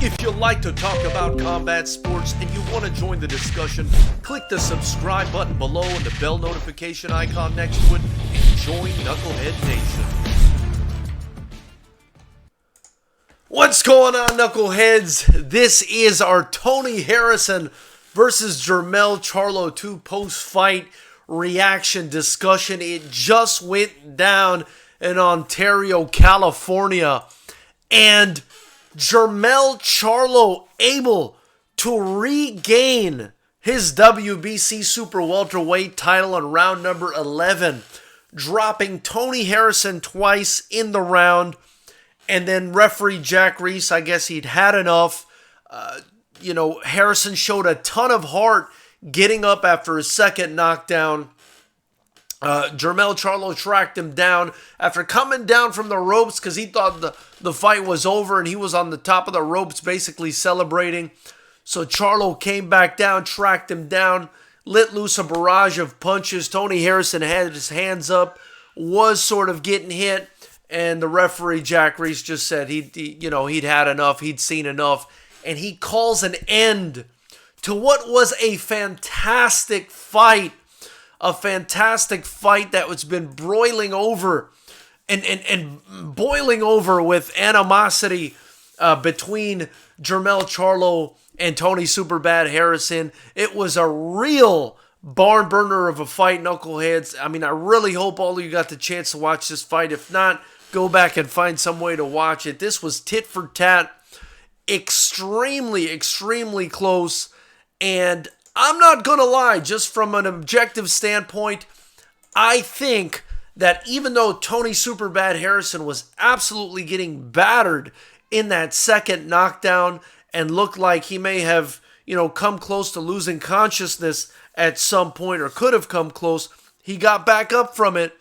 If you like to talk about combat sports and you want to join the discussion, click the subscribe button below and the bell notification icon next to it and join Knucklehead Nation. What's going on, Knuckleheads? This is our Tony Harrison versus Jermell Charlo 2 post-fight reaction discussion. It just went down in Ontario, California, and Jermell Charlo able to regain his WBC Super Welterweight title in round number 11, dropping Tony Harrison twice in the round, and then referee Jack Reese, I guess he'd had enough. Harrison showed a ton of heart getting up after his second knockdown. Jermell Charlo tracked him down after coming down from the ropes because he thought the fight was over and he was on the top of the ropes basically celebrating. So Charlo came back down, tracked him down, let loose a barrage of punches. Tony Harrison had his hands up, was sort of getting hit, and the referee Jack Reese just said he'd had enough, he'd seen enough, and he calls an end to what was a fantastic fight. A fantastic fight that was been broiling over and boiling over with animosity between Jermell Charlo and Tony Superbad Harrison. It was a real barn burner of a fight, Knuckleheads. I mean, I really hope all of you got the chance to watch this fight. If not, go back and find some way to watch it. This was tit for tat, extremely, extremely close, and I'm not going to lie, just from an objective standpoint, I think that even though Tony Superbad Harrison was absolutely getting battered in that second knockdown and looked like he may have, come close to losing consciousness at some point or could have come close, he got back up from it.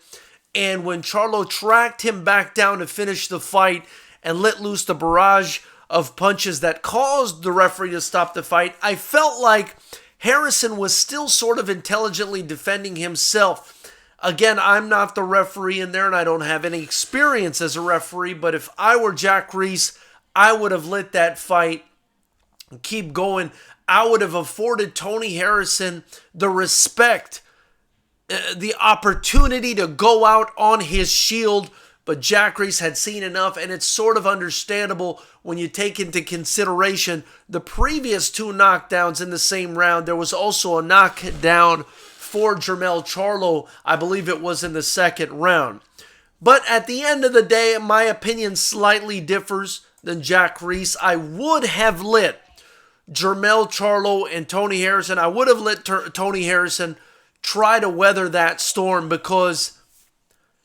And when Charlo tracked him back down to finish the fight and let loose the barrage of punches that caused the referee to stop the fight, I felt like Harrison was still sort of intelligently defending himself. Again, I'm not the referee in there, and I don't have any experience as a referee, but if I were Jack Reese, I would have let that fight keep going. I would have afforded Tony Harrison the respect, the opportunity to go out on his shield, but Jack Reese had seen enough, and it's sort of understandable when you take into consideration the previous two knockdowns in the same round. There was also a knockdown for Jermell Charlo. I believe it was in the second round. But at the end of the day, my opinion slightly differs than Jack Reese. I would have let Jermell Charlo and Tony Harrison, I would have let Tony Harrison try to weather that storm because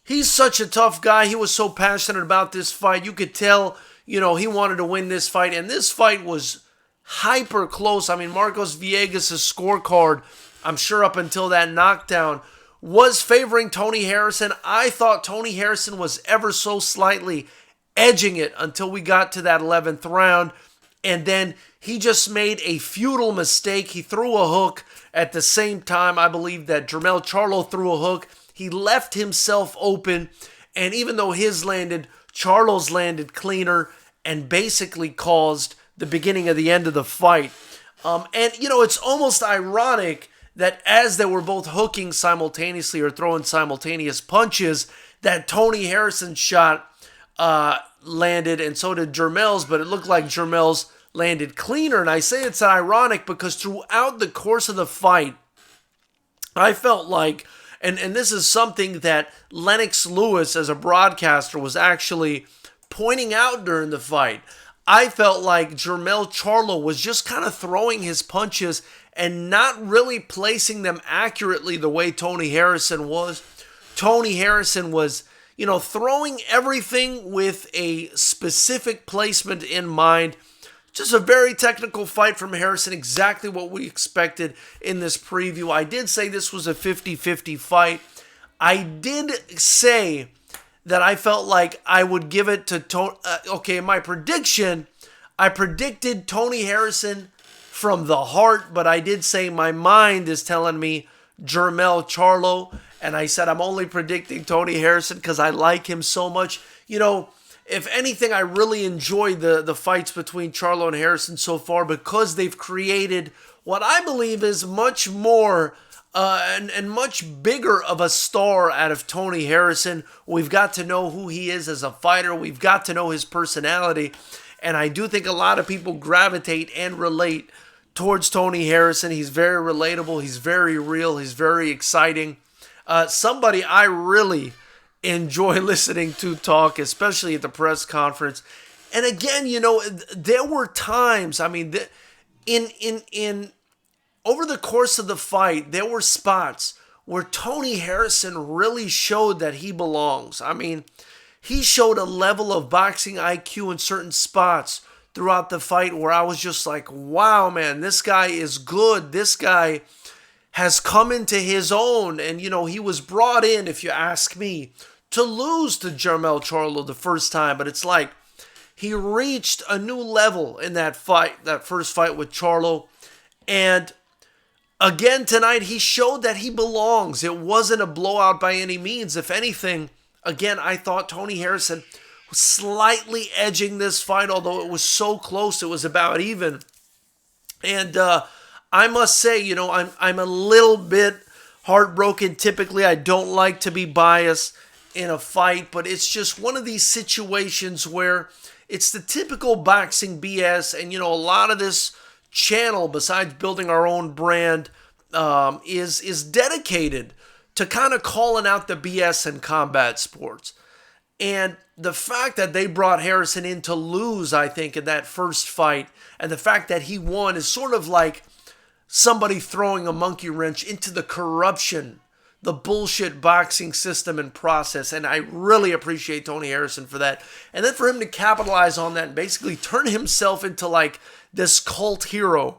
he's such a tough guy. He was so passionate about this fight. You could tell, he wanted to win this fight. And this fight was hyper close. I mean, Marcos Villegas' scorecard, I'm sure up until that knockdown, was favoring Tony Harrison. I thought Tony Harrison was ever so slightly edging it until we got to that 11th round. And then he just made a futile mistake. He threw a hook at the same time. I believe that Jermell Charlo threw a hook. He left himself open, and even though his landed, Charlo's landed cleaner and basically caused the beginning of the end of the fight. It's almost ironic that as they were both hooking simultaneously or throwing simultaneous punches, that Tony Harrison's shot landed, and so did Jermell's, but it looked like Jermell's landed cleaner. And I say it's ironic because throughout the course of the fight, I felt like, and this is something that Lennox Lewis as a broadcaster was actually pointing out during the fight. I felt like Jermell Charlo was just kind of throwing his punches and not really placing them accurately the way Tony Harrison was. Tony Harrison was, throwing everything with a specific placement in mind. Just a very technical fight from Harrison, exactly what we expected in this preview. I did say this was a 50-50 fight. I did say that I felt like I would give it to Tony. My prediction, I predicted Tony Harrison from the heart, but I did say my mind is telling me Jermell Charlo, and I said I'm only predicting Tony Harrison because I like him so much. if anything, I really enjoy the fights between Charlo and Harrison so far because they've created what I believe is much more and much bigger of a star out of Tony Harrison. We've got to know who he is as a fighter. We've got to know his personality. And I do think a lot of people gravitate and relate towards Tony Harrison. He's very relatable. He's very real. He's very exciting. Somebody I really enjoy listening to talk, especially at the press conference. And again, there were times, I mean, in over the course of the fight, there were spots where Tony Harrison really showed that he belongs. I mean, he showed a level of boxing IQ in certain spots throughout the fight where I was just like, wow, man, this guy is good. This guy has come into his own. And, he was brought in, if you ask me, to lose to Jermell Charlo the first time. But it's like he reached a new level in that fight, that first fight with Charlo. And again tonight, he showed that he belongs. It wasn't a blowout by any means. If anything, again, I thought Tony Harrison was slightly edging this fight, although it was so close, it was about even. And I must say, I'm a little bit heartbroken. Typically, I don't like to be biased in a fight, but it's just one of these situations where it's the typical boxing BS, and a lot of this channel, besides building our own brand, is dedicated to kind of calling out the BS in combat sports. And the fact that they brought Harrison in to lose, I think, in that first fight, and the fact that he won is sort of like somebody throwing a monkey wrench into the corruption, the bullshit boxing system and process. And I really appreciate Tony Harrison for that. And then for him to capitalize on that and basically turn himself into like this cult hero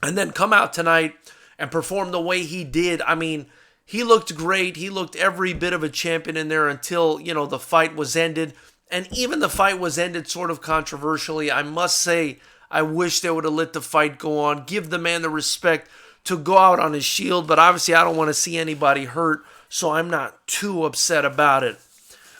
and then come out tonight and perform the way he did. I mean, he looked great. He looked every bit of a champion in there until, the fight was ended. And even the fight was ended sort of controversially. I must say, I wish they would have let the fight go on. Give the man the respect to go out on his shield. But obviously, I don't want to see anybody hurt, so I'm not too upset about it.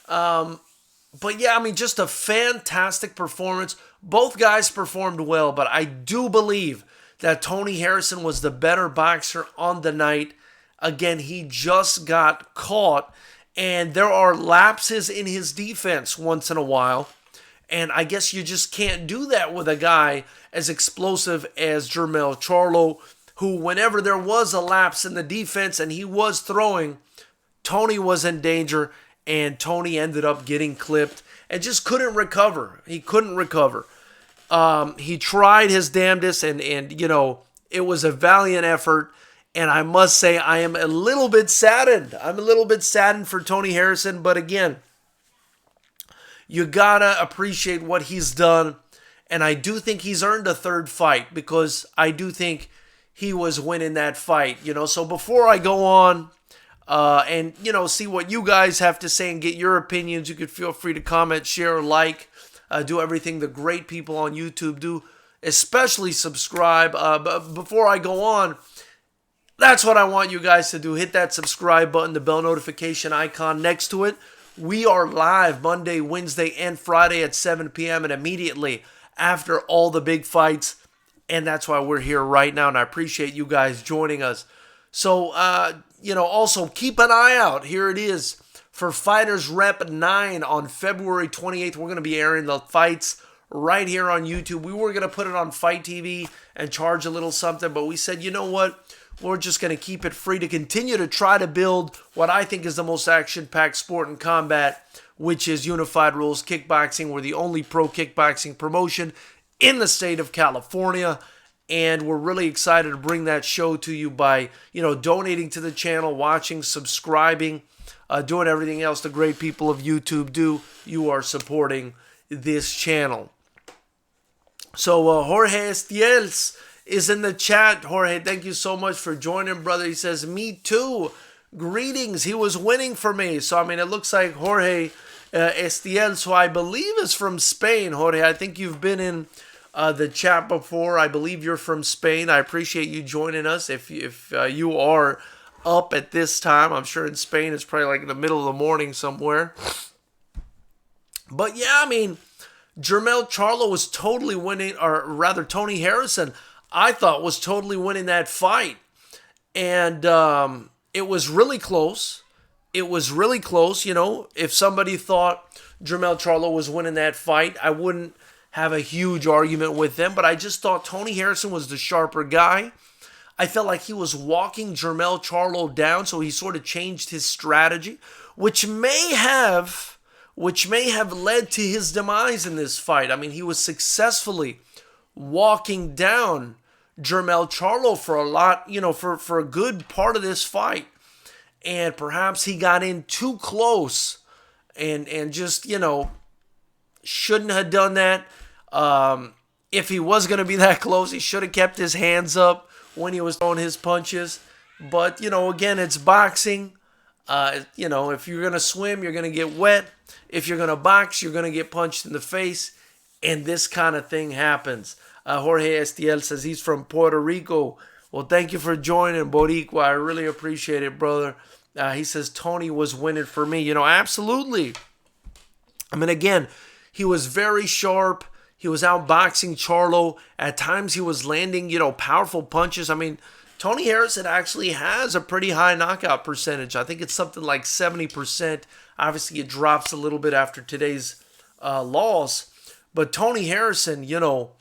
But yeah, I mean, just a fantastic performance. Both guys performed well, but I do believe that Tony Harrison was the better boxer on the night. Again, he just got caught, and there are lapses in his defense once in a while. And I guess you just can't do that with a guy as explosive as Jermell Charlo, who whenever there was a lapse in the defense and he was throwing, Tony was in danger, and Tony ended up getting clipped and just couldn't recover. He couldn't recover. He tried his damnedest, and it was a valiant effort. And I must say, I am a little bit saddened. I'm a little bit saddened for Tony Harrison, but again, you gotta appreciate what he's done. And I do think he's earned a third fight because I do think he was winning that fight. So before I go on and, see what you guys have to say and get your opinions, you could feel free to comment, share, like, do everything the great people on YouTube do, especially subscribe. But before I go on, that's what I want you guys to do. Hit that subscribe button, the bell notification icon next to it. We are live Monday, Wednesday, and Friday at 7 p.m. and immediately after all the big fights. And that's why we're here right now. And I appreciate you guys joining us. So, also keep an eye out. Here it is for Fighters Rep 9 on February 28th. We're going to be airing the fights right here on YouTube. We were going to put it on Fight TV and charge a little something, but we said, you know what? We're just going to keep it free to continue to try to build what I think is the most action-packed sport in combat, which is Unified Rules Kickboxing. We're the only pro kickboxing promotion in the state of California, and we're really excited to bring that show to you by, donating to the channel, watching, subscribing, doing everything else the great people of YouTube do. You are supporting this channel. So Jorge Estiels is in the chat. Jorge, thank you so much for joining, brother. He says, me too. Greetings. He was winning for me. So, it looks like Jorge Estiel, who I believe is from Spain. Jorge, I think you've been in the chat before. I believe you're from Spain. I appreciate you joining us. If you are up at this time, I'm sure in Spain it's probably like in the middle of the morning somewhere. But yeah, I mean, Jermell Charlo was totally winning, or rather, Tony Harrison, I thought was totally winning that fight. And it was really close. It was really close. You know, if somebody thought Jermell Charlo was winning that fight, I wouldn't have a huge argument with them. But I just thought Tony Harrison was the sharper guy. I felt like he was walking Jermell Charlo down, so he sort of changed his strategy, which may have led to his demise in this fight. I mean, he was successfully walking down Jermell Charlo for a lot, you know, for a good part of this fight. And perhaps he got in too close and just, you know, shouldn't have done that. If he was going to be that close, he should have kept his hands up when he was throwing his punches. But, you know, again, it's boxing. You know, if you're going to swim, you're going to get wet. If you're going to box, you're going to get punched in the face. And this kind of thing happens. Jorge Estiel says he's from Puerto Rico. Well, thank you for joining, Boricua. I really appreciate it, brother. He says Tony was winning for me. You know, absolutely. I mean, again, he was very sharp. He was outboxing Charlo. At times he was landing, you know, powerful punches. I mean, Tony Harrison actually has a pretty high knockout percentage. I think it's something like 70%. Obviously, it drops a little bit after today's loss. But Tony Harrison, you know,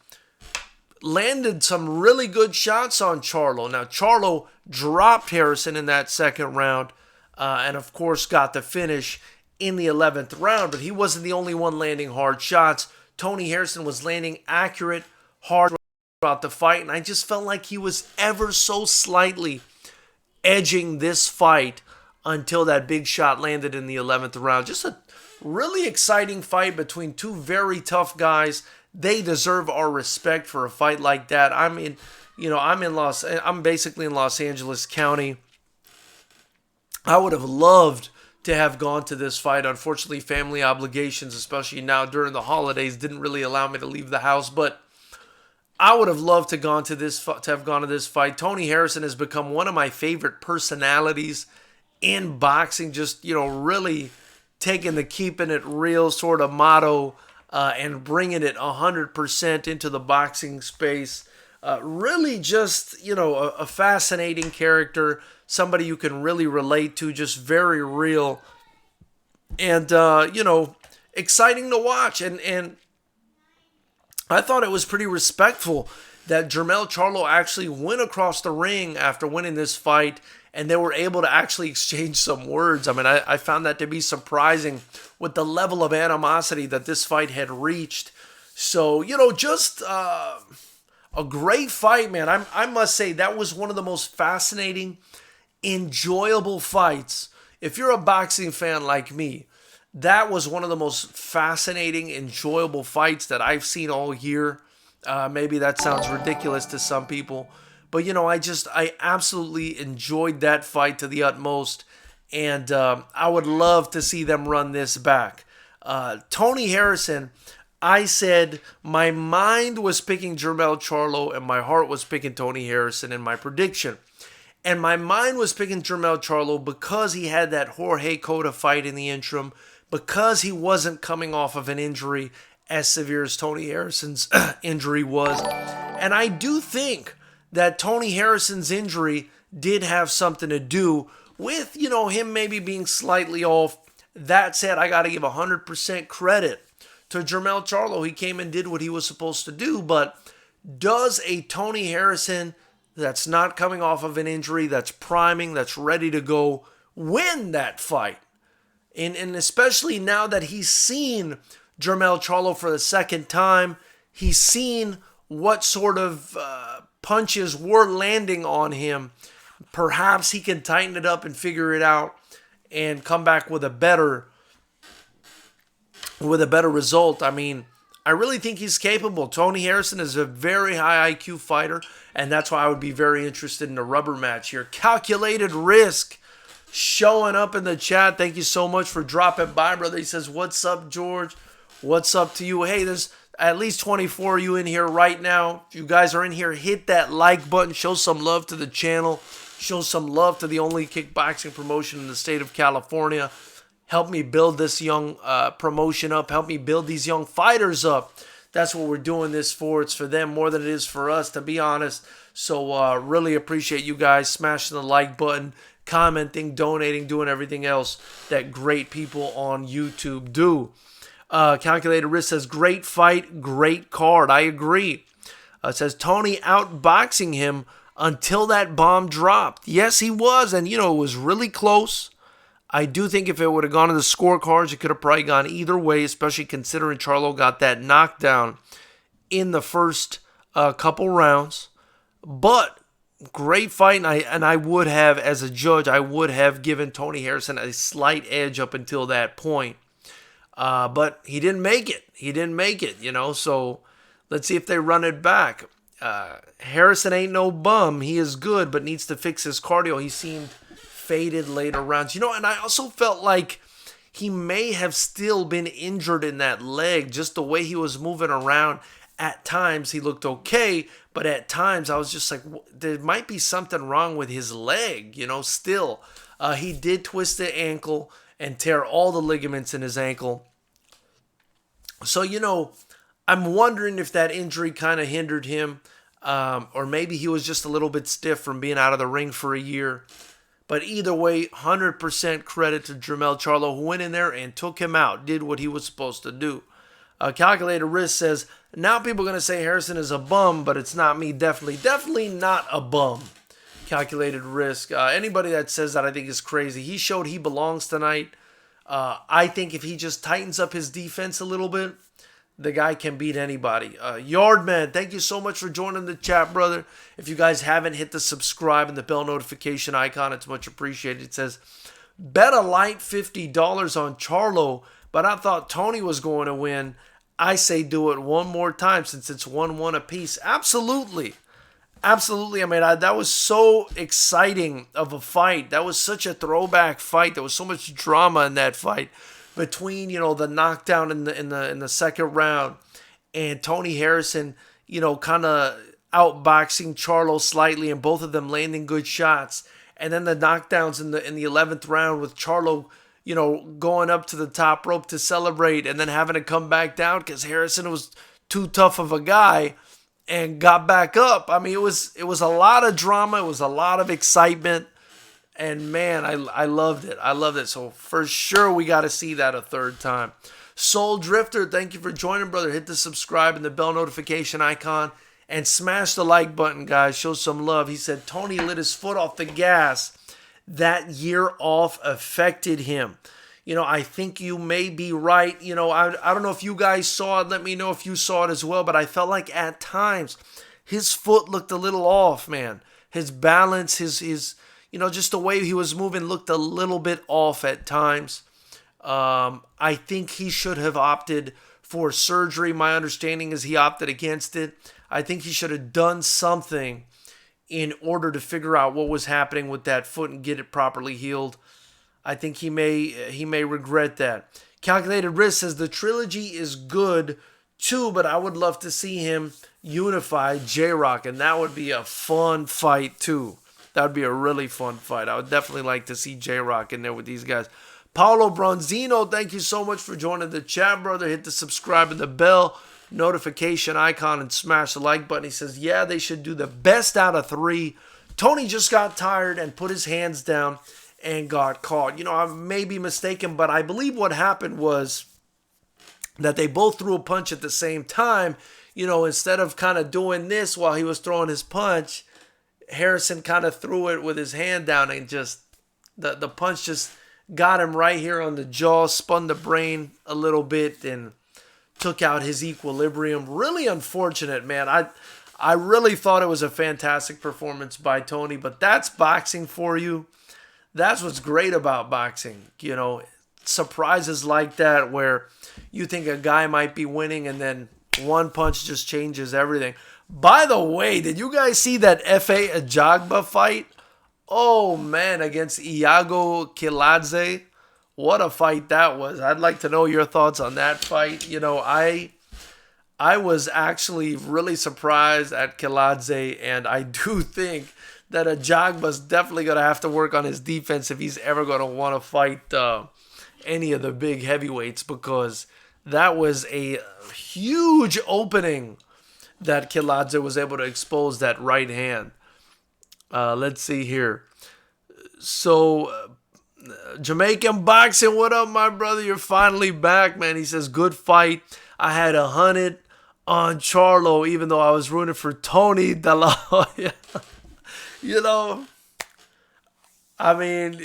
landed some really good shots on Charlo. Now, Charlo dropped Harrison in that second round and, of course, got the finish in the 11th round. But he wasn't the only one landing hard shots. Tony Harrison was landing accurate, hard throughout the fight. And I just felt like he was ever so slightly edging this fight until that big shot landed in the 11th round. Just a really exciting fight between two very tough guys. They deserve our respect for a fight like that. I'm basically in Los Angeles County. I would have loved to have gone to this fight. Unfortunately, family obligations, especially now during the holidays, didn't really allow me to leave the house. But I would have loved to have gone to this fight. Tony Harrison has become one of my favorite personalities in boxing. Just, you know, really taking the keeping it real sort of motto and bringing it 100% into the boxing space. Really just, you know, a fascinating character. Somebody you can really relate to. Just very real. And, you know, exciting to watch. And I thought it was pretty respectful that Jermell Charlo actually went across the ring after winning this fight, and they were able to actually exchange some words. I mean, I found that to be surprising with the level of animosity that this fight had reached. So, you know, just a great fight, man. I must say that was one of the most fascinating, enjoyable fights. If you're a boxing fan like me, that was one of the most fascinating, enjoyable fights that I've seen all year. Maybe that sounds ridiculous to some people, but, you know, I absolutely enjoyed that fight to the utmost, and I would love to see them run this back. Tony Harrison, I said my mind was picking Jermell Charlo and my heart was picking Tony Harrison in my prediction. And my mind was picking Jermell Charlo because he had that Jorge Cota fight in the interim, because he wasn't coming off of an injury as severe as Tony Harrison's injury was. And I do think that Tony Harrison's injury did have something to do with, you know, him maybe being slightly off. That said, I got to give 100% credit to Jermell Charlo. He came and did what he was supposed to do. But does a Tony Harrison that's not coming off of an injury, that's priming, that's ready to go, win that fight? And especially now that he's seen Jermell Charlo for the second time, he's seen what sort of punches were landing on him. Perhaps he can tighten it up and figure it out and come back with a better result. I mean, I really think he's capable. Tony Harrison is a very high IQ fighter, and that's why I would be very interested in a rubber match here. Calculated Risk showing up in the chat. Thank you so much for dropping by, brother. He says, what's up, George? What's up to you? Hey, there's at least 24 of you in here right now. If you guys are in here, hit that like button. Show some love to the channel. Show some love to the only kickboxing promotion in the state of California. help me build this young promotion up, help me build these young fighters up. That's what we're doing this for. It's for them more than it is for us, to be honest. So really appreciate you guys smashing the like button, commenting, donating, doing everything else that great people on YouTube do. Calculated Risk says, great fight, great card. I agree. It says, Tony outboxing him until that bomb dropped. Yes, he was. And, it was really close. I do think if it would have gone to the scorecards, it could have probably gone either way, especially considering Charlo got that knockdown in the first couple rounds. But great fight, and I would have, as a judge, I would have given Tony Harrison a slight edge up until that point. But he didn't make it. So let's see if they run it back. Harrison ain't no bum. He is good, but needs to fix his cardio. He seemed faded later rounds. And I also felt like he may have still been injured in that leg, just the way he was moving around. At times he looked okay, but at times I was just like, there might be something wrong with his leg, still. He did twist the ankle and tear all the ligaments in his ankle. So, I'm wondering if that injury kind of hindered him, or maybe he was just a little bit stiff from being out of the ring for a year. But either way, 100% credit to Jermell Charlo, who went in there and took him out, did what he was supposed to do. Calculated Risk says, now people are going to say Harrison is a bum, but it's not me. Definitely not a bum. Calculated Risk. Anybody that says that, I think, is crazy. He showed he belongs tonight. I think if he just tightens up his defense a little bit, the guy can beat anybody. Yardman, thank you so much for joining the chat, brother. If you guys haven't hit the subscribe and the bell notification icon, it's much appreciated. It says, bet a light $50 on Charlo, but I thought Tony was going to win. I say do it one more time since it's 1-1 apiece. Absolutely. Absolutely. I mean, that was so exciting of a fight. That was such a throwback fight. There was so much drama in that fight between, the knockdown in the second round and Tony Harrison, kind of outboxing Charlo slightly and both of them landing good shots. And then the knockdowns in the 11th round with Charlo, going up to the top rope to celebrate and then having to come back down because Harrison was too tough of a guy and got back up. I mean, it was a lot of drama. It was a lot of excitement. And man, I loved it. I loved it. So for sure, we got to see that a third time. Soul Drifter, thank you for joining, brother. Hit the subscribe and the bell notification icon and smash the like button, guys. Show some love. He said Tony lit his foot off the gas. That year off affected him. I think you may be right. I don't know if you guys saw it. Let me know if you saw it as well. But I felt like at times his foot looked a little off, man. His balance, his just the way he was moving looked a little bit off at times. I think he should have opted for surgery. My understanding is he opted against it. I think he should have done something in order to figure out what was happening with that foot and get it properly healed. I think he may regret that. Calculated Risk says the trilogy is good too, but I would love to see him unify J-Rock, and that would be a fun fight too. That would be a really fun fight. I would definitely like to see J-Rock in there with these guys. Paulo Bronzino, thank you so much for joining the chat, brother. Hit the subscribe and the bell notification icon and smash the like button. He says, yeah, they should do the best out of 3. Tony just got tired and put his hands down and got caught. I may be mistaken, but I believe what happened was that they both threw a punch at the same time. Instead of kind of doing this while he was throwing his punch, Harrison kind of threw it with his hand down and just the punch just got him right here on the jaw, spun the brain a little bit and took out his equilibrium. Really unfortunate, man. I really thought it was a fantastic performance by Tony, but that's boxing for you. That's what's great about boxing. Surprises like that where you think a guy might be winning and then one punch just changes everything. By the way, did you guys see that F.A. Ajagba fight? Oh, man, against Iago Kiladze. What a fight that was. I'd like to know your thoughts on that fight. I was actually really surprised at Kiladze, and I do think that Ajagba's definitely going to have to work on his defense if he's ever going to want to fight any of the big heavyweights because that was a huge opening that Kiladze was able to expose that right hand. Let's see here. So, Jamaican Boxing, what up, my brother? You're finally back, man. He says, good fight. I had 100 on Charlo, even though I was rooting for Tony De La Hoya. You know, I mean,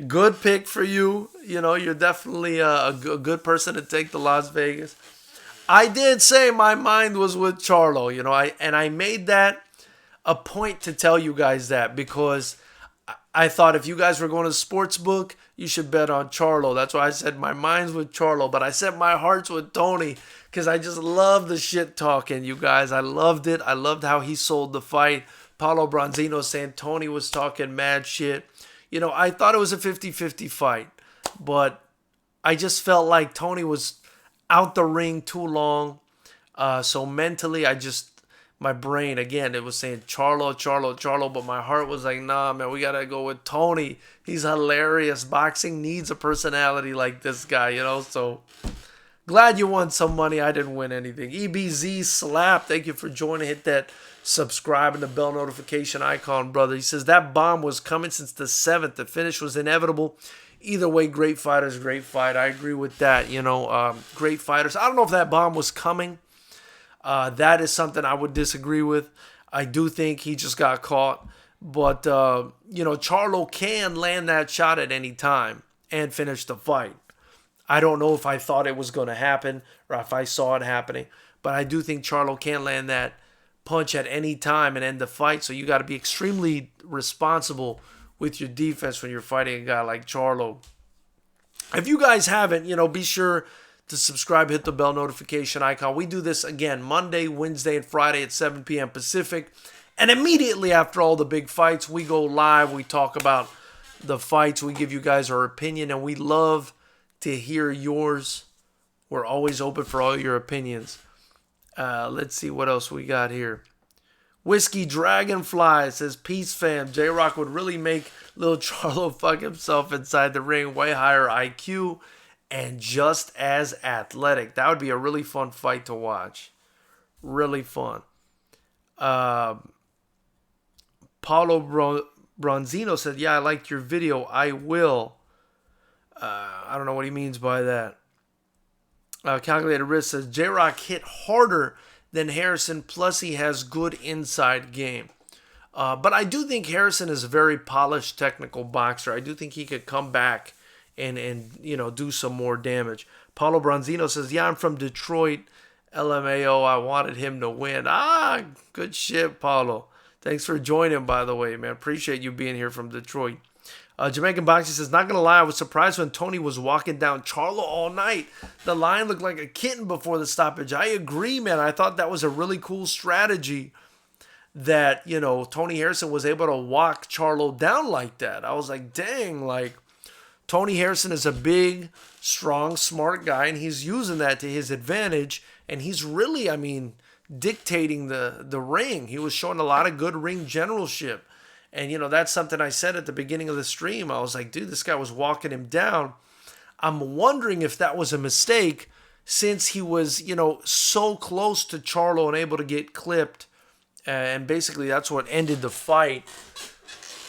good pick for you. You know, you're definitely a good person to take to Las Vegas. I did say my mind was with Charlo, you know, I made that a point to tell you guys that because I thought if you guys were going to the sports book, you should bet on Charlo. That's why I said my mind's with Charlo, but I said my heart's with Tony because I just love the shit talking, you guys. I loved it. I loved how he sold the fight. Paulo Bronzino saying Tony was talking mad shit. You know, I thought it was a 50-50 fight, but I just felt like Tony was out the ring too long. So mentally, my brain, again, it was saying Charlo, but my heart was like, nah, man, we got to go with Tony. He's hilarious. Boxing needs a personality like this guy, you know, so glad you won some money. I didn't win anything. EBZ Slap, thank you for joining. Hit that subscribe and the bell notification icon, brother. He says that bomb was coming since the 7th. The finish was inevitable. Either way, great fighters, great fight. I agree with that. You know, great fighters. I don't know if that bomb was coming. That is something I would disagree with. I do think he just got caught. But, you know, Charlo can land that shot at any time and finish the fight. I don't know if I thought it was going to happen or if I saw it happening. But I do think Charlo can land that punch at any time and end the fight. So you got to be extremely responsible with your defense when you're fighting a guy like Charlo. If you guys haven't, you know, be sure to subscribe, hit the bell notification icon. We do this again Monday, Wednesday, and Friday at 7 p.m. Pacific. And immediately after all the big fights, we go live. We talk about the fights. We give you guys our opinion, and we love to hear yours. We're always open for all your opinions. Let's see what else we got here. Whiskey Dragonfly says, peace fam. J-Rock would really make little Charlo fuck himself inside the ring. Way higher IQ and just as athletic. That would be a really fun fight to watch. Really fun. Paulo Bronzino said, yeah, I liked your video. I will. I don't know what he means by that. Calculated Risk says, J-Rock hit harder than Harrison, plus he has good inside game. But I do think Harrison is a very polished technical boxer. I do think he could come back and you know, do some more damage. Paulo Bronzino says, yeah, I'm from Detroit. LMAO, I wanted him to win. Good shit, Paulo. Thanks for joining, by the way, man. Appreciate you being here from Detroit. Jamaican Boxing says, not going to lie, I was surprised when Tony was walking down Charlo all night. The line looked like a kitten before the stoppage. I agree, man. I thought that was a really cool strategy that, you know, Tony Harrison was able to walk Charlo down like that. I was like, dang, like, Tony Harrison is a big, strong, smart guy, and he's using that to his advantage, and he's really, I mean, dictating the ring. He was showing a lot of good ring generalship. And, you know, that's something I said at the beginning of the stream. I was like, dude, this guy was walking him down. I'm wondering if that was a mistake since he was, you know, so close to Charlo and able to get clipped. And basically that's what ended the fight.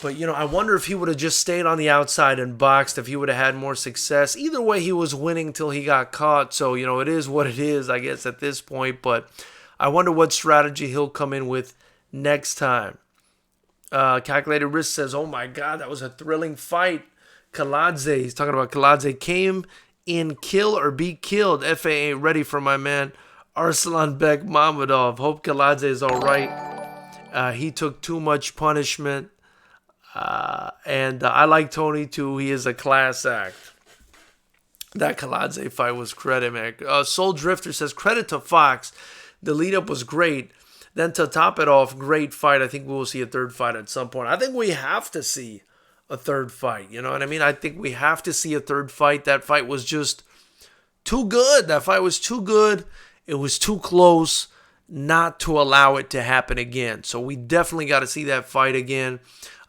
But, you know, I wonder if he would have just stayed on the outside and boxed, if he would have had more success. Either way, he was winning till he got caught. So, you know, it is what it is, I guess, at this point. But I wonder what strategy he'll come in with next time. Calculated Risk says, oh my God, that was a thrilling fight. Kiladze, he's talking about Kiladze, came in kill or be killed. FA ain't ready for my man Arslan Bek Mamedov. Hope Kiladze is all right. He took too much punishment. And I like Tony too. He is a class act. That Kiladze fight was credit, man. Soul Drifter says, credit to Fox. The lead up was great. Then to top it off, great fight. I think we will see a third fight at some point. I think we have to see a third fight. You know what I mean? I think we have to see a third fight. That fight was just too good. That fight was too good. It was too close not to allow it to happen again. So we definitely got to see that fight again.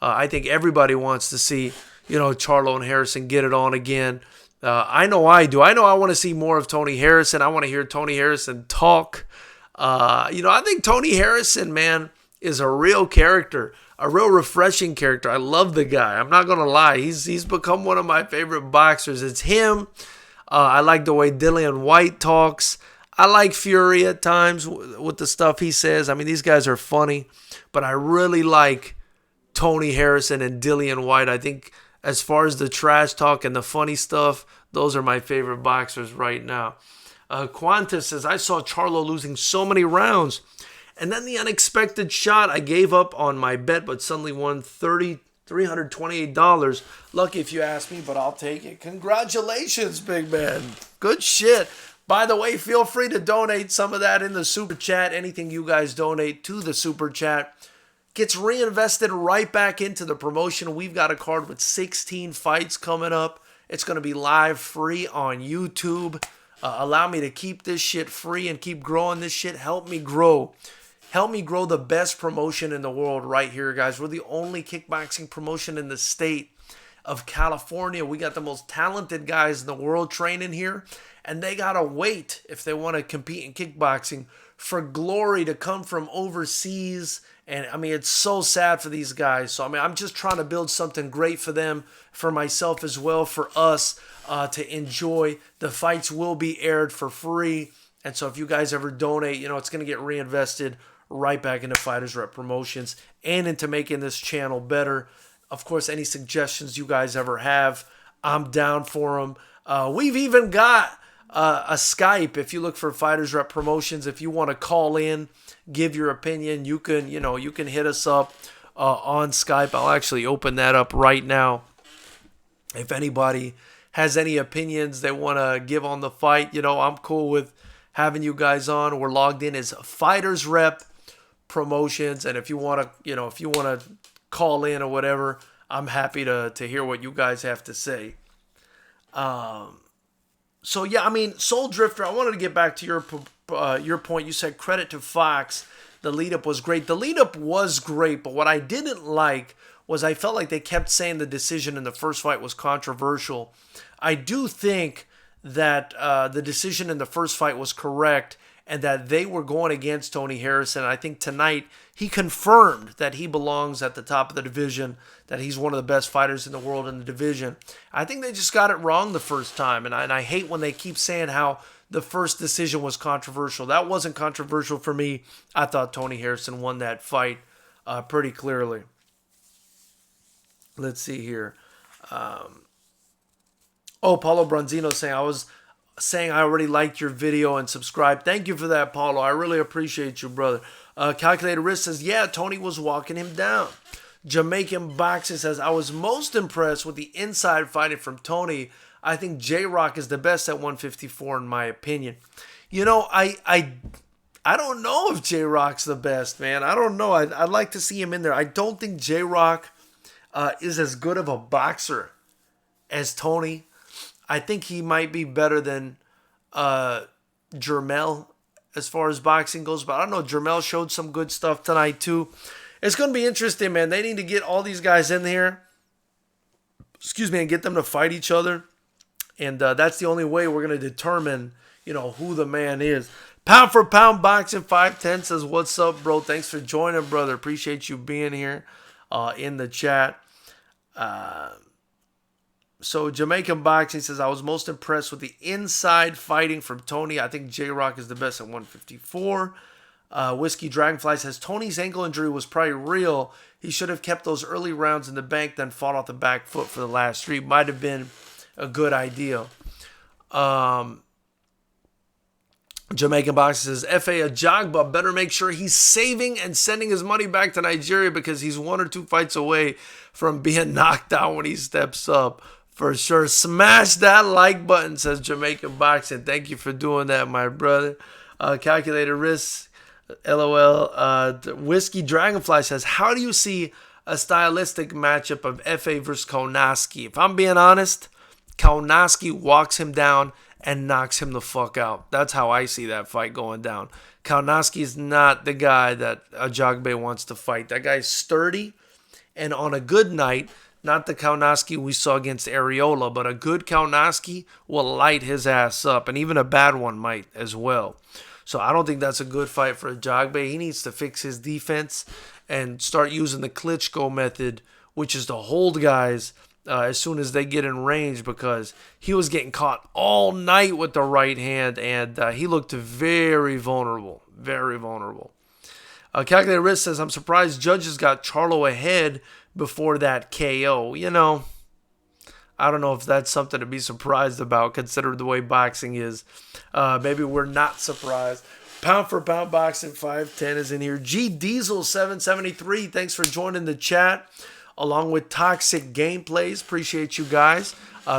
I think everybody wants to see, you know, Charlo and Harrison get it on again. I know I do. I know I want to see more of Tony Harrison. I want to hear Tony Harrison talk. I think Tony Harrison, man, is a real character, a real refreshing character. I love the guy. I'm not gonna lie. He's become one of my favorite boxers. It's him. I like the way Dillian White talks. I like Fury at times with the stuff he says. I mean, these guys are funny, but I really like Tony Harrison and Dillian White. I think as far as the trash talk and the funny stuff, those are my favorite boxers right now. Qantas says, I saw Charlo losing so many rounds. And then the unexpected shot, I gave up on my bet, but suddenly won $328. Lucky if you ask me, but I'll take it. Congratulations, big man. Good shit. By the way, feel free to donate some of that in the super chat. Anything you guys donate to the super chat gets reinvested right back into the promotion. We've got a card with 16 fights coming up. It's going to be live free on YouTube. Allow me to keep this shit free and keep growing this shit. Help me grow. Help me grow the best promotion in the world right here, guys. We're the only kickboxing promotion in the state of California. We got the most talented guys in the world training here, and they got to wait if they want to compete in kickboxing for glory to come from overseas. And I mean, it's so sad for these guys. So I mean, I'm just trying to build something great for them, for myself as well, for us to enjoy. The fights will be aired for free. And so if you guys ever donate, it's going to get reinvested right back into Fighters Rep Promotions and into making this channel better. Of course, any suggestions you guys ever have, I'm down for them. We've even got a Skype. If you look for Fighters Rep Promotions, if you want to call in, give your opinion, you can hit us up on Skype. I'll actually open that up right now. If anybody has any opinions they want to give on the fight, I'm cool with having you guys on. We're logged in as Fighters Rep Promotions, and if you want to call in or whatever, I'm happy to hear what you guys have to say. So yeah, I mean, Soul Drifter, I wanted to get back to your point. You said credit to Fox. The lead-up was great. The lead-up was great, but what I didn't like was I felt like they kept saying the decision in the first fight was controversial. I do think that the decision in the first fight was correct and that they were going against Tony Harrison. I think tonight he confirmed that he belongs at the top of the division, that he's one of the best fighters in the world in the division. I think they just got it wrong the first time, and I hate when they keep saying how the first decision was controversial. That wasn't controversial for me. I thought Tony Harrison won that fight pretty clearly. Let's see here. Paulo Bronzino saying I already liked your video and subscribed. Thank you for that, Paulo. I really appreciate you, brother. Calculated Risk says, yeah, Tony was walking him down. Jamaican Boxing says, I was most impressed with the inside fighting from Tony. I think J-Rock is the best at 154 in my opinion. I don't know if J-Rock's the best, man. I don't know. I'd like to see him in there. I don't think J-Rock is as good of a boxer as Tony. I think he might be better than Jermell as far as boxing goes. But I don't know. Jermell showed some good stuff tonight too. It's going to be interesting, man. They need to get all these guys in here. And get them to fight each other. And that's the only way we're going to determine, who the man is. Pound for Pound Boxing 510 says, what's up, bro? Thanks for joining, brother. Appreciate you being here in the chat. So Jamaican Boxing says, I was most impressed with the inside fighting from Tony. I think J-Rock is the best at 154. Whiskey Dragonfly says, Tony's ankle injury was probably real. He should have kept those early rounds in the bank, then fought off the back foot for the last three. Might have been a good idea. Jamaican Boxing says, F.A. Ajagba better make sure he's saving and sending his money back to Nigeria because he's 1 or 2 fights away from being knocked out when he steps up. For sure. Smash that like button, says Jamaican Boxing. Thank you for doing that, my brother. Calculated Risk, LOL. Whiskey Dragonfly says, how do you see a stylistic matchup of F.A. versus Kownacki? If I'm being honest, Kownacki walks him down and knocks him the fuck out. That's how I see that fight going down. Kownacki is not the guy that Ajagba wants to fight. That guy's sturdy, and on a good night, Not the Kaunaski we saw against Areola, but a good Kaunaski will light his ass up, and even a bad one might as well. So I don't think that's a good fight for Ajagbe. He needs to fix his defense and start using the Klitschko method, which is to hold guys as soon as they get in range, because he was getting caught all night with the right hand, and he looked very vulnerable. Very vulnerable. Calculated Risk says, I'm surprised judges got Charlo ahead before that KO. You know, I don't know if that's something to be surprised about, considering the way boxing is. Maybe we're not surprised. Pound for pound boxing 510 is in here. G Diesel 773, thanks for joining the chat, along with Toxic Gameplays. Appreciate you guys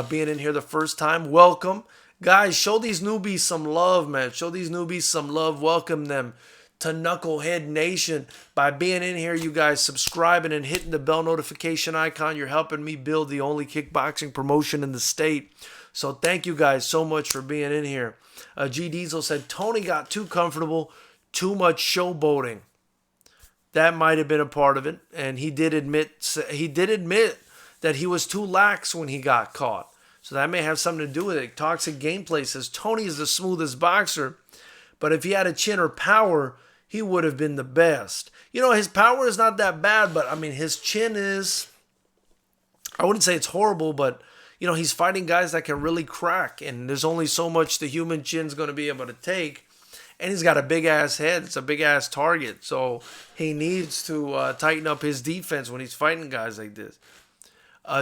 being in here the first time. Welcome. Guys, show these newbies some love, man. Show these newbies some love. Welcome them to Knucklehead Nation by being in here, you guys, subscribing and hitting the bell notification icon. You're helping me build the only kickboxing promotion in the state. So thank you guys so much for being in here. G Diesel said Tony got too comfortable, too much showboating. That might have been a part of it, and he did admit that he was too lax when he got caught. So that may have something to do with it. Toxic Gameplay says Tony is the smoothest boxer, but if he had a chin or power, he would have been the best. You know, his power is not that bad, but I mean, his chin is, I wouldn't say it's horrible, but you know, he's fighting guys that can really crack, and there's only so much the human chin's going to be able to take. And he's got a big-ass head. It's a big-ass target. So he needs to tighten up his defense when he's fighting guys like this.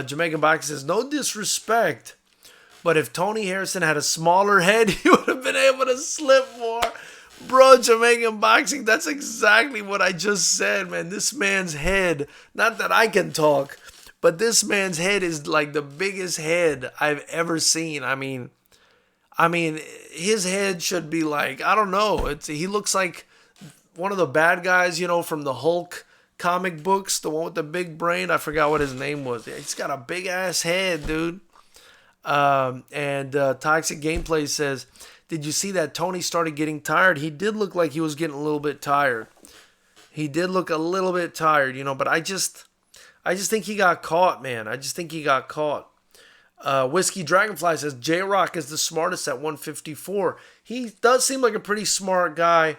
Jamaican Boxing says, no disrespect, but if Tony Harrison had a smaller head, he would have been able to slip more. Bro, Jamaican Boxing, that's exactly what I just said, man. This man's head, not that I can talk, but this man's head is like the biggest head I've ever seen. I mean, his head should be like, I don't know. He looks like one of the bad guys, you know, from the Hulk comic books, the one with the big brain. I forgot what his name was. He's got a big ass head, dude. And Toxic Gameplay says, did you see that Tony started getting tired? He did look like he was getting a little bit tired. He did look a little bit tired, you know, but I just think he got caught, man. I just think he got caught. Whiskey Dragonfly says J-Rock is the smartest at 154. He does seem like a pretty smart guy.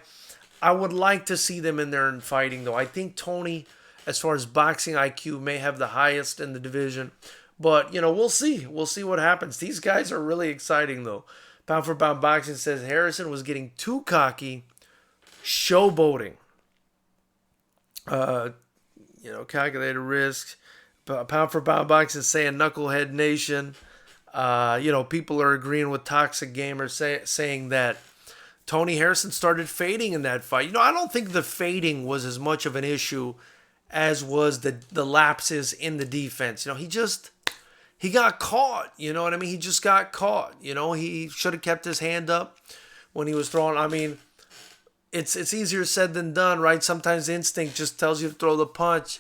I would like to see them in there and fighting, though. I think Tony, as far as boxing IQ, may have the highest in the division. But, you know, we'll see. We'll see what happens. These guys are really exciting, though. Pound for Pound Boxing says Harrison was getting too cocky, showboating. You know, Calculated Risk. Pound for Pound Boxing saying Knucklehead Nation. You know, people are agreeing with Toxic Gamers saying that Tony Harrison started fading in that fight. You know, I don't think the fading was as much of an issue as was the lapses in the defense. You know, he got caught. You know what I mean? He just got caught. You know, he should have kept his hand up when he was throwing. I mean, it's easier said than done, right? Sometimes instinct just tells you to throw the punch.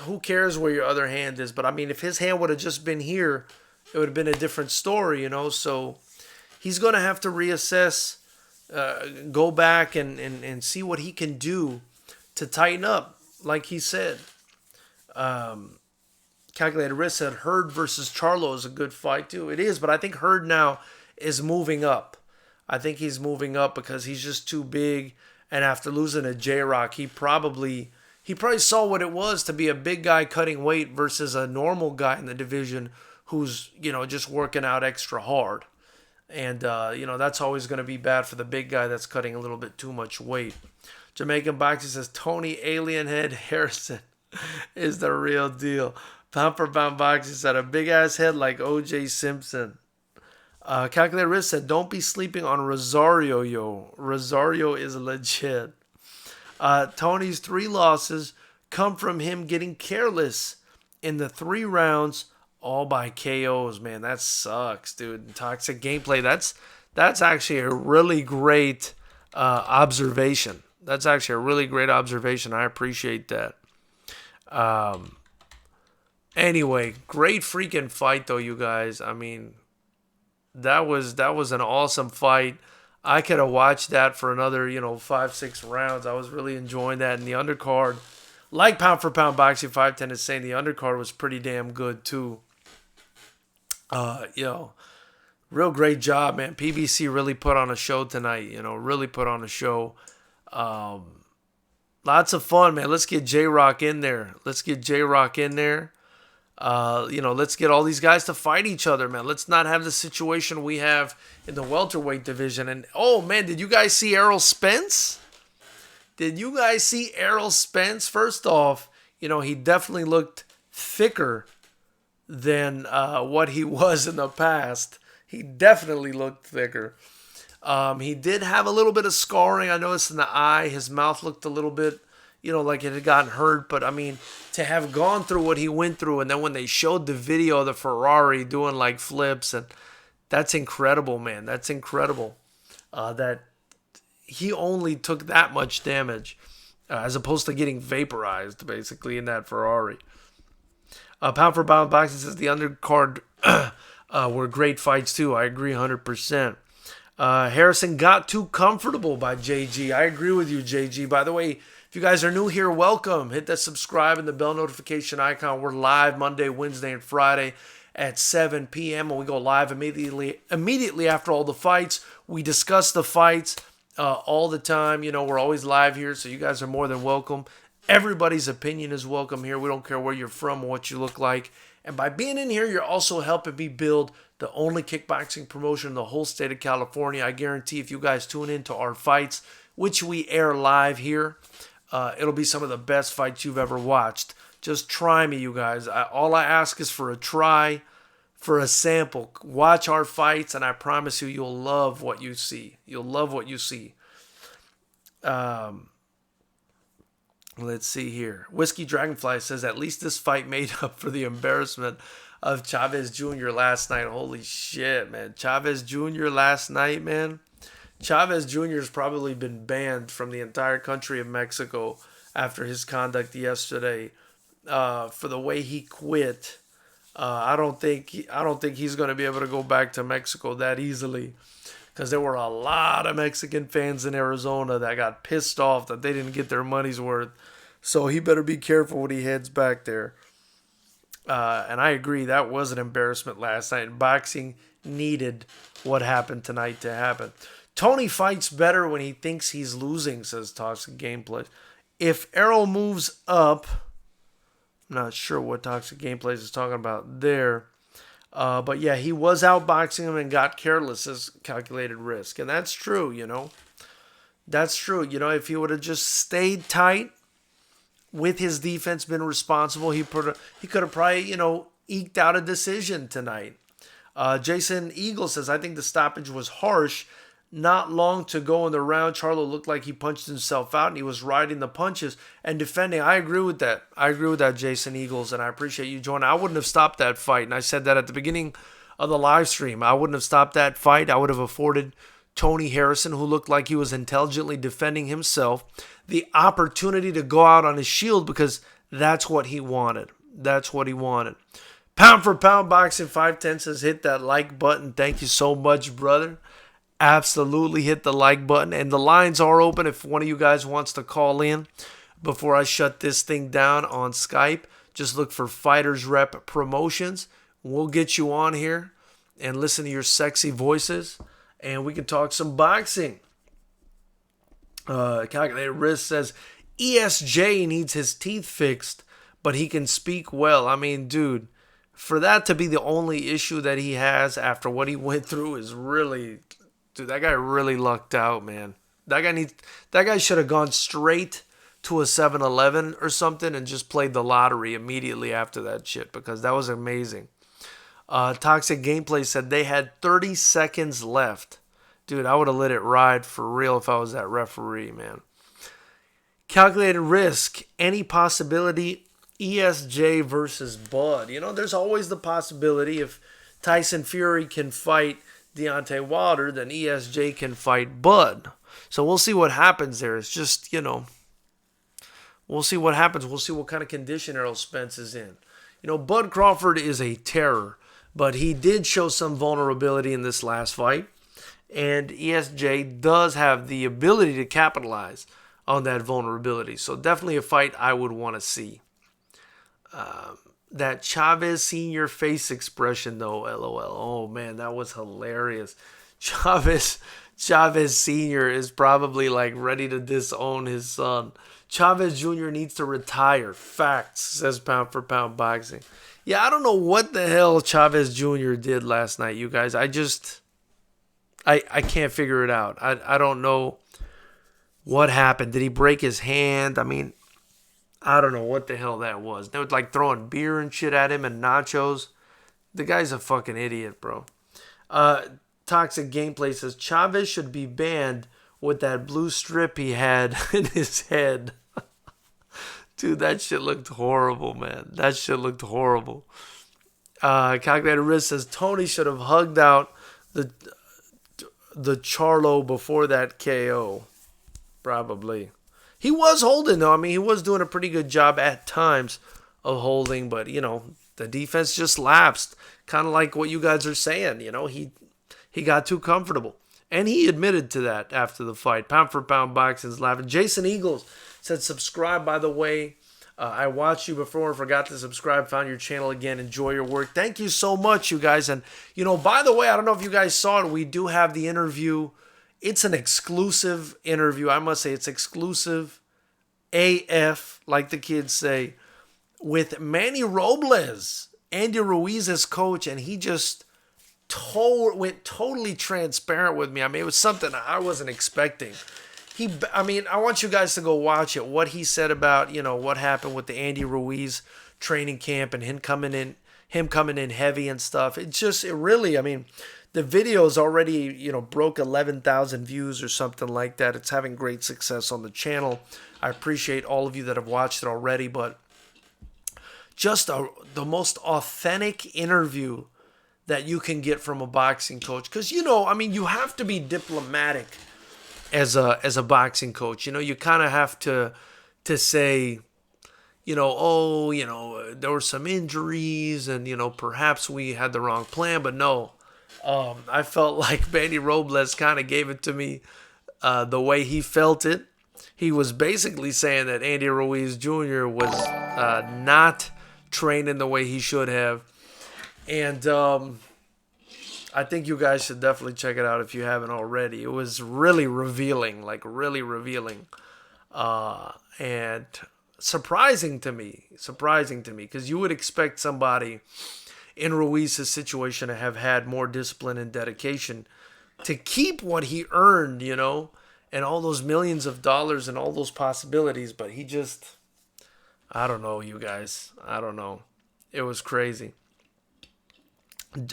Who cares where your other hand is? But I mean, if his hand would have just been here, it would have been a different story, you know. So he's going to have to reassess, go back and see what he can do to tighten up, like he said. Calculated Risk said Hurd versus Charlo is a good fight too. It is, but I think Hurd now is moving up. I think he's moving up because he's just too big, and after losing to J-Rock, he probably saw what it was to be a big guy cutting weight versus a normal guy in the division who's, you know, just working out extra hard. And, you know, that's always going to be bad for the big guy that's cutting a little bit too much weight. Jamaican Boxing says Tony Alien Head Harrison is the real deal. Pound for Pound Boxing said a big-ass head like O.J. Simpson. Calculated Risk said, don't be sleeping on Rosario, yo. Rosario is legit. Tony's 3 losses come from him getting careless in the 3 rounds, all by KOs. Man, that sucks, dude. Toxic Gameplay, that's actually a really great observation. That's actually a really great observation. I appreciate that. Anyway, great freaking fight, though, you guys. I mean, that was an awesome fight. I could have watched that for another, 5-6 rounds. I was really enjoying that. In the undercard, Like Pound for Pound Boxing 510 is saying, the undercard was pretty damn good too. Real great job, man. PBC really put on a show tonight. Really put on a show. Lots of fun, man. Let's get J-Rock in there. Let's get all these guys to fight each other, man. Let's not have the situation we have in the welterweight division. And, oh, man, did you guys see Errol Spence? First off, he definitely looked thicker than what he was in the past. He definitely looked thicker. He did have a little bit of scarring. I noticed in the eye. His mouth looked a little bit, like it had gotten hurt. But, I mean, to have gone through what he went through, and then when they showed the video of the Ferrari doing, like, flips, and that's incredible, man. That's incredible that he only took that much damage as opposed to getting vaporized, basically, in that Ferrari. Pound for Pound Boxing says the undercard were great fights, too. I agree 100%. Harrison got too comfortable by JG. I agree with you, JG. By the way, if you guys are new here, welcome. Hit that subscribe and the bell notification icon. We're live Monday, Wednesday, and Friday at 7 p.m. And we go live immediately after all the fights. We discuss the fights all the time. We're always live here, so you guys are more than welcome. Everybody's opinion is welcome here. We don't care where you're from or what you look like. And by being in here, you're also helping me build the only kickboxing promotion in the whole state of California. I guarantee if you guys tune into our fights, which we air live here, it'll be some of the best fights you've ever watched. Just try me, you guys. All I ask is for a try, for a sample. Watch our fights, and I promise you'll love what you see. You'll love what you see. Let's see here. Whiskey Dragonfly says, at least this fight made up for the embarrassment of Chavez Jr. last night. Holy shit, man. Chavez Jr. last night, man. Chavez Jr. has probably been banned from the entire country of Mexico after his conduct yesterday for the way he quit. I don't think he's going to be able to go back to Mexico that easily, because there were a lot of Mexican fans in Arizona that got pissed off that they didn't get their money's worth. So he better be careful when he heads back there. And I agree, that was an embarrassment last night. Boxing needed what happened tonight to happen. Tony fights better when he thinks he's losing, says Toxic Gameplay. If Errol moves up, I'm not sure what Toxic Gameplays is talking about there. But yeah, he was outboxing him and got careless as calculated risk. And that's true, That's true. If he would have just stayed tight with his defense, been responsible, he could have probably, eked out a decision tonight. Jason Eagle says, I think the stoppage was harsh. Not long to go in the round, Charlo looked like he punched himself out and he was riding the punches and defending. I agree with that, Jason Eagles, and I appreciate you joining. I wouldn't have stopped that fight, and I said that at the beginning of the live stream. I wouldn't have stopped that fight. I would have afforded Tony Harrison, who looked like he was intelligently defending himself, the opportunity to go out on his shield, because that's what he wanted. That's what he wanted. Pound for Pound Boxing 510 says, hit that like button. Thank you so much, brother. Absolutely hit the like button. And the lines are open if one of you guys wants to call in before I shut this thing down on Skype. Just look for Fighters Rep Promotions. We'll get you on here and listen to your sexy voices, and we can talk some boxing. Calculated Risk says, ESJ needs his teeth fixed, but he can speak well. I mean, dude, for that to be the only issue that he has after what he went through is really... Dude, that guy really lucked out, man. That guy should have gone straight to a 7-Eleven or something and just played the lottery immediately after that shit, because that was amazing. Toxic Gameplay said they had 30 seconds left. Dude, I would have let it ride for real if I was that referee, man. Calculated Risk, any possibility ESJ versus Bud? There's always the possibility if Tyson Fury can fight Deontay Wilder, then ESJ can fight Bud. So we'll see what happens there. It's just, we'll see what happens. We'll see what kind of condition Errol Spence is in. Bud Crawford is a terror, but he did show some vulnerability in this last fight, and ESJ does have the ability to capitalize on that vulnerability. So definitely a fight I would want to see. That Chavez Senior face expression though, LOL. Oh man, that was hilarious. Chavez Senior is probably like ready to disown his son. Chavez Jr. needs to retire. Facts, says Pound for Pound Boxing. Yeah, I don't know what the hell Chavez Jr. did last night, you guys. I can't figure it out. I don't know what happened. Did he break his hand? I mean, I don't know what the hell that was. They were like throwing beer and shit at him and nachos. The guy's a fucking idiot, bro. Toxic Gameplay says Chavez should be banned with that blue strip he had in his head. Dude, that shit looked horrible, man. That shit looked horrible. Calculated Risk says Tony should have hugged out the Charlo before that KO. Probably. He was holding, though. I mean, he was doing a pretty good job at times of holding, but, you know, the defense just lapsed. Kind of like what you guys are saying. You know, he got too comfortable. And he admitted to that after the fight. Pound for Pound Boxing's laughing. Jason Eagles said, subscribe, by the way. I watched you before, forgot to subscribe, found your channel again. Enjoy your work. Thank you so much, you guys. And, you know, by the way, I don't know if you guys saw it. We do have the interview. It's an exclusive interview. I must say it's exclusive AF, like the kids say, with Manny Robles, Andy Ruiz's coach. And he just went totally transparent with me. I mean, it was something I wasn't expecting. I want you guys to go watch it. What he said about, you know, what happened with the Andy Ruiz training camp and him coming in heavy and stuff. It really, I mean, the video's already, you know, broke 11,000 views or something like that. It's having great success on the channel. I appreciate all of you that have watched it already, but just the most authentic interview that you can get from a boxing coach. Because, you know, I mean, you have to be diplomatic as a boxing coach. You know, you kind of have to say, you know, oh, you know, there were some injuries and, you know, perhaps we had the wrong plan. But no, I felt like Manny Robles kind of gave it to me the way he felt it. He was basically saying that Andy Ruiz Jr. was not training the way he should have. And I think you guys should definitely check it out if you haven't already. It was really revealing, and surprising to me, because you would expect somebody in Ruiz's situation to have had more discipline and dedication to keep what he earned, you know, and all those millions of dollars and all those possibilities. But he just, I don't know, you guys. I don't know. It was crazy.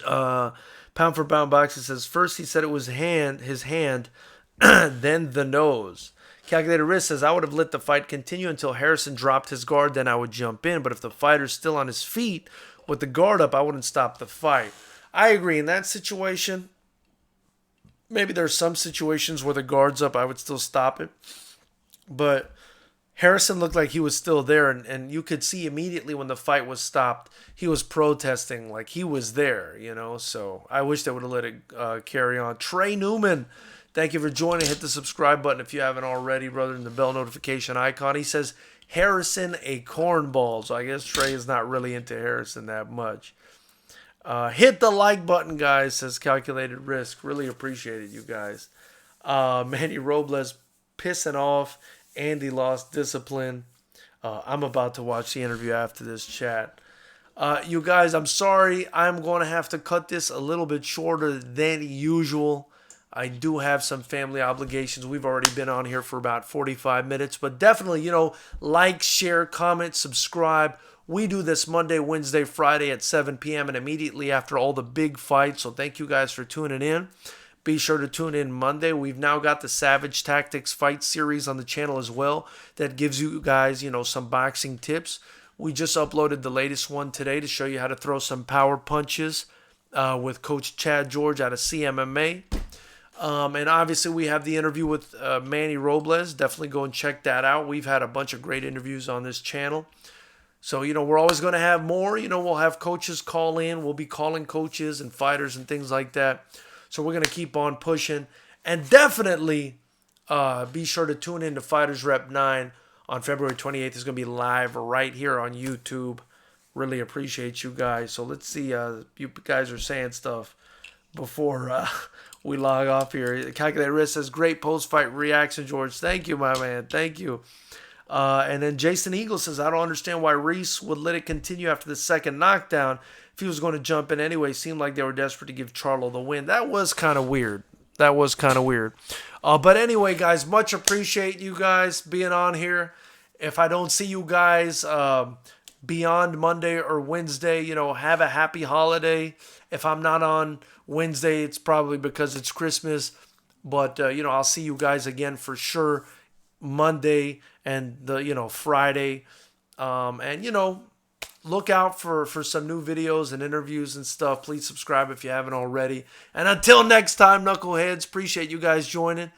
Pound for Pound Boxing says, first he said it was his hand, then the nose. Calculated Risk says, I would have let the fight continue until Harrison dropped his guard, then I would jump in. But if the fighter's still on his feet with the guard up, I wouldn't stop the fight. I agree. In that situation, maybe there's some situations where the guard's up, I would still stop it. But Harrison looked like he was still there, and you could see immediately when the fight was stopped, he was protesting like he was there, you know. So I wish they would have let it carry on. Trey Newman, thank you for joining. Hit the subscribe button if you haven't already, brother, and the bell notification icon. He says, Harrison a cornball. So I guess Trey is not really into Harrison that much. Hit the like button, guys, says Calculated Risk. Really appreciate it, you guys. Manny Robles pissing off. Andy lost discipline. I'm about to watch the interview after this chat. You guys, I'm sorry. I'm going to have to cut this a little bit shorter than usual. I do have some family obligations. We've already been on here for about 45 minutes. But definitely, you know, like, share, comment, subscribe. We do this Monday, Wednesday, Friday at 7 p.m. and immediately after all the big fights. So thank you guys for tuning in. Be sure to tune in Monday. We've now got the Savage Tactics fight series on the channel as well. That gives you guys, you know, some boxing tips. We just uploaded the latest one today to show you how to throw some power punches with Coach Chad George out of CMMA. And obviously we have the interview with Manny Robles. Definitely go and check that out. We've had a bunch of great interviews on this channel. So, you know, we're always going to have more. You know, we'll have coaches call in. We'll be calling coaches and fighters and things like that. So we're going to keep on pushing. And definitely, Be sure to tune in to Fighters Rep 9 on February 28th. It's going to be live right here on YouTube. Really appreciate you guys. So let's see. You guys are saying stuff before we log off here. Calculated Risk says, great post-fight reaction, George. Thank you, my man. Thank you. And then Jason Eagle says, I don't understand why Reese would let it continue after the second knockdown. If he was going to jump in anyway, seemed like they were desperate to give Charlo the win. That was kind of weird. But anyway, guys, much appreciate you guys being on here. If I don't see you guys beyond Monday or Wednesday, have a happy holiday. If I'm not on Wednesday, it's probably because it's Christmas. But, I'll see you guys again for sure Monday and Friday. Look out for some new videos and interviews and stuff. Please subscribe if you haven't already. And until next time, knuckleheads, appreciate you guys joining.